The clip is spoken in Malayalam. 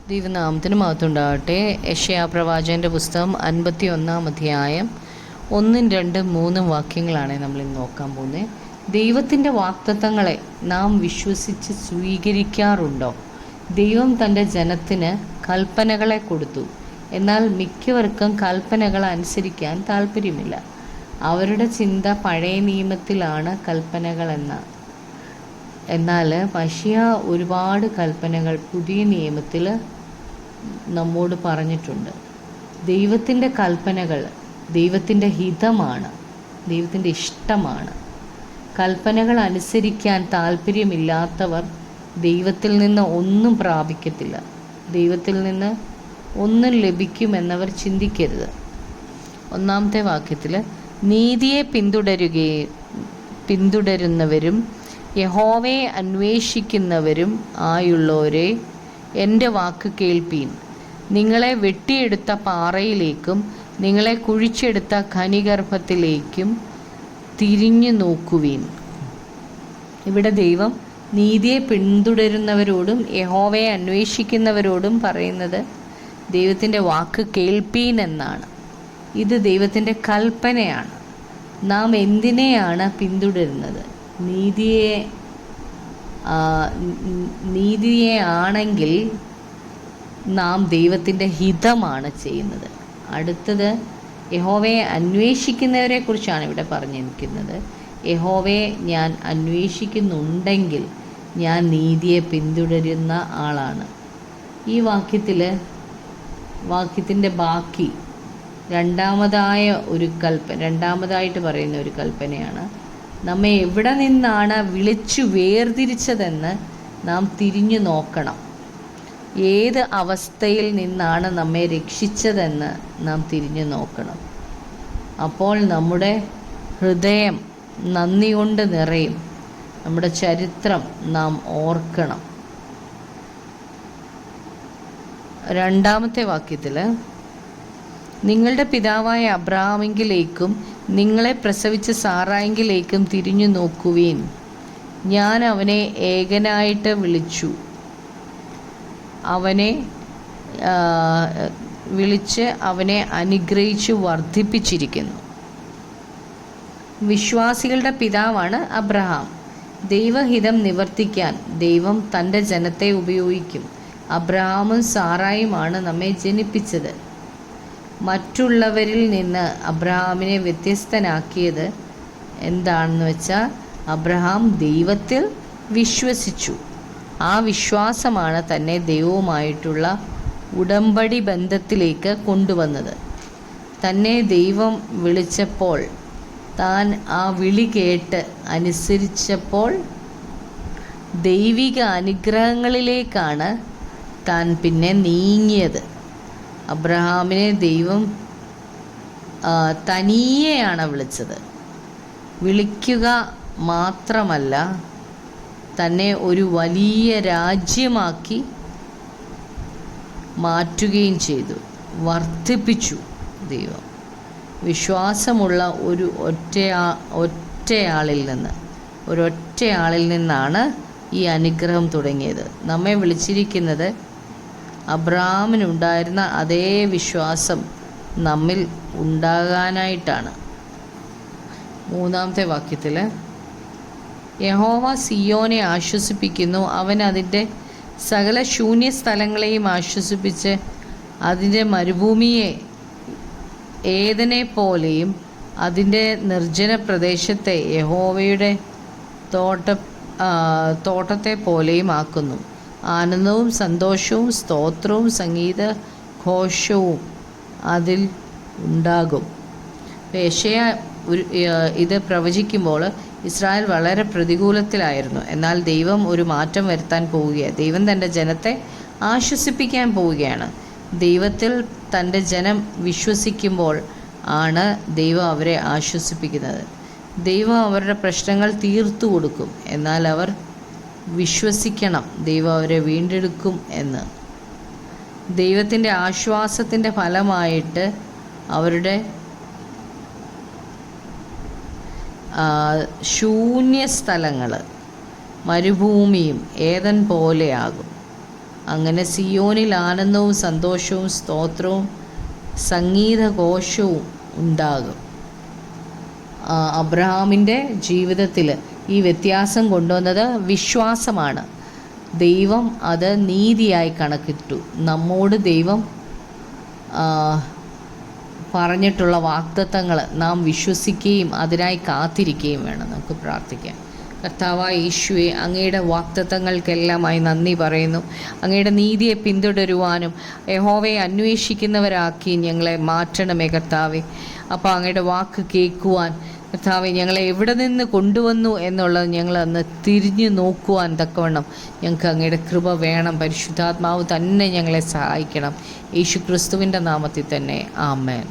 ദൈവനാമത്തിന് മഹത്വമുണ്ടാകട്ടെ. യെശയ്യാ പ്രവാചകൻ്റെ പുസ്തകം 51 അധ്യായം 1, 2, 3 വാക്യങ്ങളാണ് നമ്മൾ ഇന്ന് നോക്കാൻ പോകുന്നത്. ദൈവത്തിൻ്റെ വാഗ്ദത്തങ്ങളെ നാം വിശ്വസിച്ച് സ്വീകരിക്കാറുണ്ടോ? ദൈവം തൻ്റെ ജനത്തിന് കൽപ്പനകളെ കൊടുത്തു. എന്നാൽ മിക്കവർക്കും കൽപ്പനകൾ അനുസരിക്കാൻ താല്പര്യമില്ല. അവരുടെ ചിന്ത പഴയ നിയമത്തിലാണ് എന്നാൽ മശിയ ഒരുപാട് കൽപ്പനകൾ പുതിയ നിയമത്തിൽ നമ്മോട് പറഞ്ഞിട്ടുണ്ട്. ദൈവത്തിൻ്റെ കൽപ്പനകൾ ദൈവത്തിൻ്റെ ഹിതമാണ്, ദൈവത്തിൻ്റെ ഇഷ്ടമാണ്. കൽപ്പനകൾ അനുസരിക്കാൻ താല്പര്യമില്ലാത്തവർ ദൈവത്തിൽ നിന്ന് ഒന്നും പ്രാപിക്കത്തില്ല, ദൈവത്തിൽ നിന്ന് ഒന്നും ലഭിക്കുമെന്നവർ ചിന്തിക്കരുത്. 1-ാമത്തെ വാക്യത്തിൽ, നീതിയെ പിന്തുടരുന്നവരും യഹോവയെ അന്വേഷിക്കുന്നവരും ആയുള്ളവരെ, എൻ്റെ വാക്ക് കേൾപ്പീൻ. നിങ്ങളെ വെട്ടിയെടുത്ത പാറയിലേക്കും നിങ്ങളെ കുഴിച്ചെടുത്ത ഖനിഗർഭത്തിലേക്കും തിരിഞ്ഞു നോക്കുവീൻ. ഇവിടെ ദൈവം നീതിയെ പിന്തുടരുന്നവരോടും യഹോവയെ അന്വേഷിക്കുന്നവരോടും പറയുന്നത് ദൈവത്തിൻ്റെ വാക്ക് കേൾപ്പീൻ എന്നാണ്. ഇത് ദൈവത്തിൻ്റെ കൽപ്പനയാണ്. നാം എന്തിനെയാണ് പിന്തുടരുന്നത്? നീതിയെ ആണെങ്കിൽ നാം ദൈവത്തിൻ്റെ ഹിതമാണ് ചെയ്യുന്നത്. അടുത്തത്, യഹോവയെ അന്വേഷിക്കുന്നവരെ കുറിച്ചാണ് ഇവിടെ പറഞ്ഞിരിക്കുന്നത്. യഹോവയെ ഞാൻ അന്വേഷിക്കുന്നുണ്ടെങ്കിൽ ഞാൻ നീതിയെ പിന്തുടരുന്ന ആളാണ്. ഈ വാക്യത്തിൻ്റെ ബാക്കി രണ്ടാമതായിട്ട് പറയുന്ന ഒരു കൽപ്പനയാണ്. നമ്മെ എവിടെ നിന്നാണ് വിളിച്ചു വേർതിരിച്ചതെന്ന് നാം തിരിഞ്ഞു നോക്കണം. ഏത് അവസ്ഥയിൽ നിന്നാണ് നമ്മെ രക്ഷിച്ചതെന്ന് നാം തിരിഞ്ഞു നോക്കണം. അപ്പോൾ നമ്മുടെ ഹൃദയം നന്ദി കൊണ്ട് നിറയും. നമ്മുടെ ചരിത്രം നാം ഓർക്കണം. 2-ാമത്തെ വാക്യത്തിൽ, നിങ്ങളുടെ പിതാവായ അബ്രഹാമിങ്കിലേക്കും നിങ്ങളെ പ്രസവിച്ച സാറായിങ്കിലേക്കും തിരിഞ്ഞു നോക്കുവീൻ. ഞാൻ അവനെ ഏകനായിട്ട് വിളിച്ച് അവനെ അനുഗ്രഹിച്ചു വർദ്ധിപ്പിച്ചിരിക്കുന്നു. വിശ്വാസികളുടെ പിതാവാണ് അബ്രഹാം. ദൈവഹിതം നിവർത്തിക്കാൻ ദൈവം തൻ്റെ ജനത്തെ ഉപയോഗിക്കും. അബ്രഹാമും സാറായുമാണ് നമ്മെ ജനിപ്പിച്ചത്. മറ്റുള്ളവരിൽ നിന്ന് അബ്രഹാമിനെ വ്യത്യസ്തനാക്കിയത് എന്താണെന്ന് വെച്ചാൽ, അബ്രഹാം ദൈവത്തിൽ വിശ്വസിച്ചു. ആ വിശ്വാസമാണ് തന്നെ ദൈവവുമായിട്ടുള്ള ഉടമ്പടി ബന്ധത്തിലേക്ക് കൊണ്ടുവന്നത്. തന്നെ ദൈവം വിളിച്ചപ്പോൾ താൻ ആ വിളി കേട്ട് അനുസരിച്ചപ്പോൾ ദൈവിക അനുഗ്രഹങ്ങളിലേക്കാണ് താൻ പിന്നെ നീങ്ങിയത്. അബ്രഹാമിനെ ദൈവം തനിയെയാണ് വിളിച്ചത്. വിളിക്കുക മാത്രമല്ല, തന്നെ ഒരു വലിയ രാജ്യമാക്കി മാറ്റുകയും ചെയ്തു, വർദ്ധിപ്പിച്ചു ദൈവം. വിശ്വാസമുള്ള ഒരൊറ്റയാളിൽ നിന്നാണ് ഈ അനുഗ്രഹം തുടങ്ങിയത്. നമ്മെ വിളിച്ചിരിക്കുന്നത് അബ്രഹാമിനുണ്ടായിരുന്ന അതേ വിശ്വാസം നമ്മിൽ ഉണ്ടാകാനായിട്ടാണ്. 3-ാമത്തെ വാക്യത്തിൽ, യഹോവ സിയോനെ ആശ്വസിപ്പിക്കുന്നു. അവൻ അതിൻ്റെ സകല ശൂന്യ സ്ഥലങ്ങളെയും ആശ്വസിപ്പിച്ച് അതിൻ്റെ മരുഭൂമിയെ ഏദനെ പോലെയും അതിൻ്റെ നിർജ്ജന പ്രദേശത്തെ യഹോവയുടെ തോട്ടത്തെ പോലെയും ആക്കുന്നു. ആനന്ദവും സന്തോഷവും സ്തോത്രവും സംഗീത ഘോഷവും അതിൽ ഉണ്ടാകും. യെശയ്യാ ഇത് പ്രവചിക്കുമ്പോൾ ഇസ്രായേൽ വളരെ പ്രതികൂലത്തിലായിരുന്നു. എന്നാൽ ദൈവം ഒരു മാറ്റം വരുത്താൻ പോവുകയാണ്. ദൈവം തൻ്റെ ജനത്തെ ആശ്വസിപ്പിക്കാൻ പോവുകയാണ്. ദൈവത്തിൽ തൻ്റെ ജനം വിശ്വസിക്കുമ്പോൾ ആണ് ദൈവം അവരെ ആശ്വസിപ്പിക്കുന്നത്. ദൈവം അവരുടെ പ്രശ്നങ്ങൾ തീർത്തു കൊടുക്കും. എന്നാൽ അവർ വിശ്വസിക്കണം ദൈവം അവരെ വീണ്ടെടുക്കും എന്ന്. ദൈവത്തിൻ്റെ ആശ്വാസത്തിൻ്റെ ഫലമായിട്ട് അവരുടെ ശൂന്യ സ്ഥലങ്ങൾ മരുഭൂമിയും ഏദൻ പോലെയാകും. അങ്ങനെ സിയോനിൽ ആനന്ദവും സന്തോഷവും സ്തോത്രവും സംഗീതഘോഷവും ഉണ്ടാകും. അബ്രഹാമിൻ്റെ ജീവിതത്തിൽ ഈ വ്യത്യാസം കൊണ്ടുവന്നത് വിശ്വാസമാണ്. ദൈവം അത് നീതിയായി കണക്കിട്ടു. നമ്മോട് ദൈവം പറഞ്ഞിട്ടുള്ള വാഗ്ദത്തങ്ങൾ നാം വിശ്വസിക്കുകയും അതിനായി കാത്തിരിക്കുകയും വേണം. നമുക്ക് പ്രാർത്ഥിക്കാം. കർത്താവായ യേശുവേ, അങ്ങയുടെ വാഗ്ദത്തങ്ങൾക്കെല്ലാമായി നന്ദി പറയുന്നു. അങ്ങയുടെ നീതിയെ പിന്തുടരുവാനും യഹോവയെ അന്വേഷിക്കുന്നവരാക്കി ഞങ്ങളെ മാറ്റണമേ കർത്താവേ. അപ്പോൾ അങ്ങയുടെ വാക്ക് കേൾക്കുവാൻ കർത്താവെ, ഞങ്ങളെ എവിടെ നിന്ന് കൊണ്ടുവന്നു എന്നുള്ളത് ഞങ്ങളന്ന് തിരിഞ്ഞു നോക്കുവാൻ തക്കവണ്ണം ഞങ്ങൾക്ക് അങ്ങയുടെ കൃപ വേണം. പരിശുദ്ധാത്മാവ് തന്നെ ഞങ്ങളെ സഹായിക്കണം. യേശു ക്രിസ്തുവിൻ്റെ നാമത്തിൽ തന്നെ. ആമേൻ.